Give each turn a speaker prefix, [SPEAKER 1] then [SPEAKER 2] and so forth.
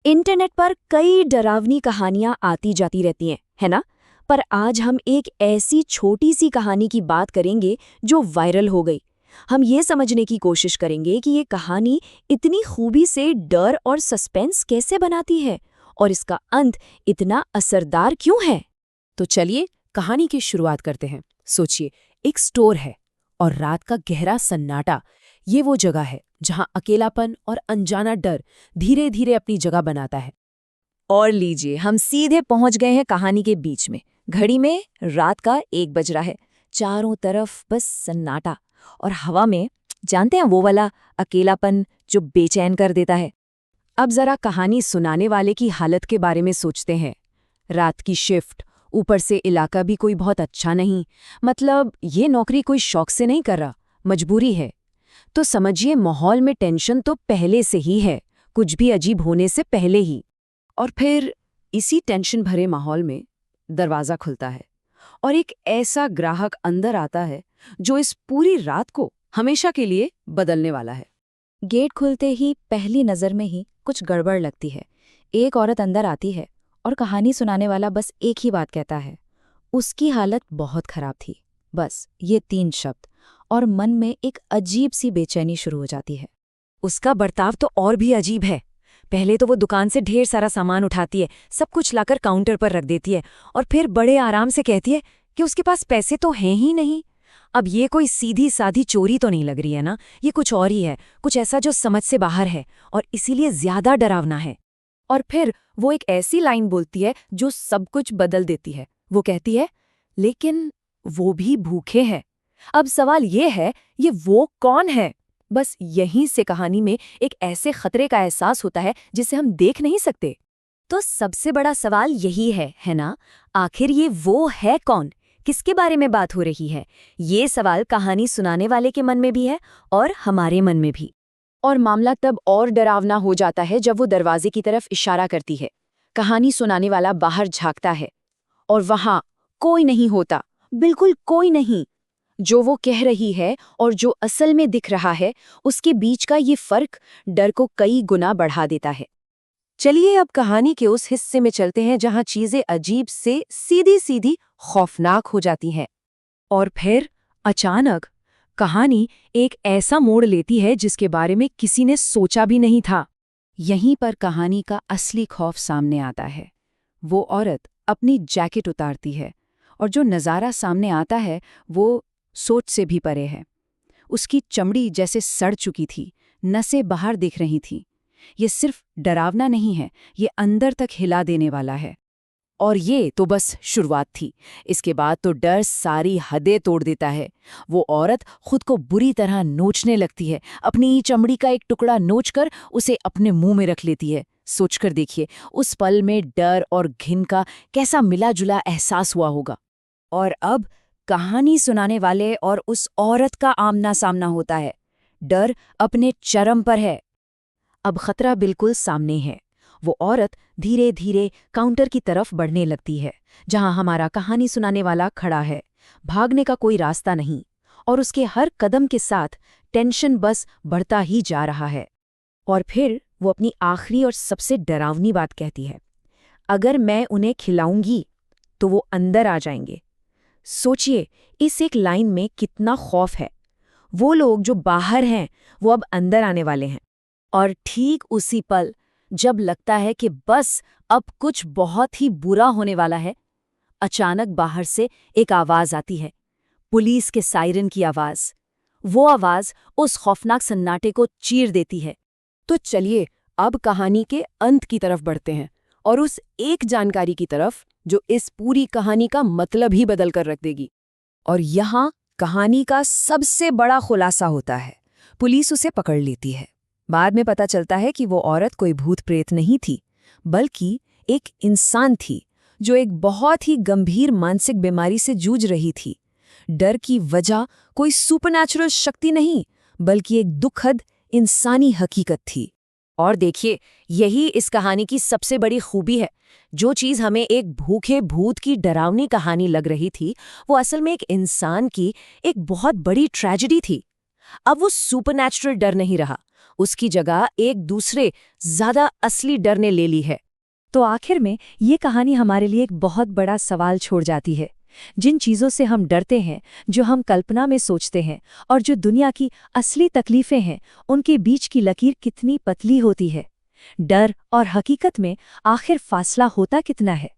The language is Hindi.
[SPEAKER 1] इंटरनेट पर कई डरावनी कहानियां आती जाती रहती हैं, है ना? पर आज हम एक ऐसी छोटी सी कहानी की बात करेंगे जो वायरल हो गई। हम ये समझने की कोशिश करेंगे कि ये कहानी इतनी खूबी से डर और सस्पेंस कैसे बनाती है और इसका अंत इतना असरदार क्यों है।
[SPEAKER 2] तो चलिए कहानी की शुरुआत करते हैं। सोचिए, एक स्टोर है और रात का गहरा सन्नाटा। ये वो जगह है जहां अकेलापन और अनजाना डर धीरे धीरे अपनी जगह बनाता है।
[SPEAKER 1] और लीजिए, हम सीधे पहुंच गए हैं कहानी के बीच में। घड़ी में रात का 1 बज रहा है। चारों तरफ बस सन्नाटा और हवा में, जानते हैं, वो वाला अकेलापन जो बेचैन कर देता है। अब जरा कहानी सुनाने वाले की हालत के बारे में सोचते हैं। रात की शिफ्ट, ऊपर से इलाका भी कोई बहुत अच्छा नहीं। मतलब ये नौकरी कोई शौक से नहीं कर रहा, मजबूरी है। तो समझिए, माहौल में टेंशन तो पहले से ही है, कुछ भी अजीब होने से पहले ही।
[SPEAKER 2] और फिर इसी टेंशन भरे माहौल में दरवाज़ा खुलता है और एक ऐसा ग्राहक अंदर आता है जो इस पूरी रात को हमेशा के लिए बदलने वाला है।
[SPEAKER 1] गेट खुलते ही पहली नज़र में ही कुछ गड़बड़ लगती है। एक औरत अंदर आती है और कहानी सुनाने वाला बस एक ही बात कहता है। उसकी हालत बहुत खराब थी, बस ये 3 शब्द, और मन में एक अजीब सी बेचैनी शुरू हो जाती है। उसका बर्ताव तो और भी अजीब है। पहले तो वो दुकान से ढेर सारा सामान उठाती है, सब कुछ लाकर काउंटर पर रख देती है और फिर बड़े आराम से कहती है कि उसके पास पैसे तो हैं ही नहीं। अब ये कोई सीधी साधी चोरी तो नहीं लग रही है ना, ये कुछ और ही है, कुछ ऐसा जो समझ से बाहर है और इसीलिए ज्यादा डरावना है।
[SPEAKER 2] और फिर वो एक ऐसी लाइन बोलती है जो सब कुछ बदल देती है। वो कहती है, लेकिन वो भी भूखे हैं। अब सवाल ये है, ये वो कौन है? बस यहीं से कहानी में एक ऐसे खतरे का एहसास होता है जिसे हम देख नहीं सकते।
[SPEAKER 1] तो सबसे बड़ा सवाल यही है ना? आखिर ये वो है कौन? किसके बारे में बात हो रही है? ये सवाल कहानी सुनाने वाले के मन में भी है और हमारे मन में भी।
[SPEAKER 2] और मामला तब और डरावना हो जाता है जब वो दरवाजे की तरफ इशारा करती है। कहानी सुनाने वाला बाहर झांकता है और वहां कोई नहीं होता, बिल्कुल कोई नहीं। जो वो कह रही है और जो असल में दिख रहा है, उसके बीच का ये फर्क डर को कई गुना बढ़ा देता है। चलिए अब कहानी के उस हिस्से में चलते हैं जहां चीजें अजीब से सीधी सीधी खौफनाक हो जाती हैं। और फिर अचानक कहानी एक ऐसा मोड़ लेती है जिसके बारे में किसी ने सोचा भी नहीं था। यहीं पर कहानी का असली खौफ सामने आता है। वो औरत अपनी जैकेट उतारती है और जो नज़ारा सामने आता है वो सोच से भी परे है। उसकी चमड़ी जैसे सड़ चुकी थी, नसें बाहर दिख रही थीं। ये सिर्फ डरावना नहीं है, ये अंदर तक हिला देने वाला है। और ये तो बस शुरुआत थी। इसके बाद तो डर सारी हदें तोड़ देता है। वो औरत खुद को बुरी तरह नोचने लगती है, अपनी चमड़ी का एक टुकड़ा नोचकर उसे अपने मुंह में रख लेती है। सोचकर देखिए, उस पल में डर और घिन का कैसा मिला जुला एहसास हुआ होगा। और अब कहानी सुनाने वाले और उस औरत का आमना सामना होता है। डर अपने चरम पर है। अब खतरा बिल्कुल सामने है। वो औरत धीरे धीरे काउंटर की तरफ बढ़ने लगती है, जहां हमारा कहानी सुनाने वाला खड़ा है। भागने का कोई रास्ता नहीं, और उसके हर कदम के साथ टेंशन बस बढ़ता ही जा रहा है। और फिर वो अपनी आखिरी और सबसे डरावनी बात कहती है, अगर मैं उन्हें खिलाऊंगी तो वो अंदर आ जाएंगे। सोचिए, इस एक लाइन में कितना खौफ है। वो लोग जो बाहर हैं वो अब अंदर आने वाले हैं। और ठीक उसी पल, जब लगता है कि बस अब कुछ बहुत ही बुरा होने वाला है, अचानक बाहर से एक आवाज आती है, पुलिस के सायरन की आवाज। वो आवाज उस खौफनाक सन्नाटे को चीर देती है। तो चलिए अब कहानी के अंत की तरफ बढ़ते हैं, और उस एक जानकारी की तरफ जो इस पूरी कहानी का मतलब ही बदल कर रख देगी। और यहाँ कहानी का सबसे बड़ा खुलासा होता है। पुलिस उसे पकड़ लेती है। बाद में पता चलता है कि वो औरत कोई भूत प्रेत नहीं थी, बल्कि एक इंसान थी जो एक बहुत ही गंभीर मानसिक बीमारी से जूझ रही थी। डर की वजह कोई सुपरनैचुरल शक्ति नहीं, बल्कि एक दुखद इंसानी हकीकत थी। और देखिए, यही इस कहानी की सबसे बड़ी खूबी है। जो चीज़ हमें एक भूखे भूत की डरावनी कहानी लग रही थी, वो असल में एक इंसान की एक बहुत बड़ी ट्रेजेडी थी। अब वो सुपरनैचुरल डर नहीं रहा, उसकी जगह एक दूसरे ज्यादा असली डर ने ले ली है।
[SPEAKER 3] तो आखिर में ये कहानी हमारे लिए एक बहुत बड़ा सवाल छोड़ जाती है। जिन चीज़ों से हम डरते हैं, जो हम कल्पना में सोचते हैं और जो दुनिया की असली तकलीफें हैं, उनके बीच की लकीर कितनी पतली होती है। डर और हकीकत में आखिर फासला होता कितना है?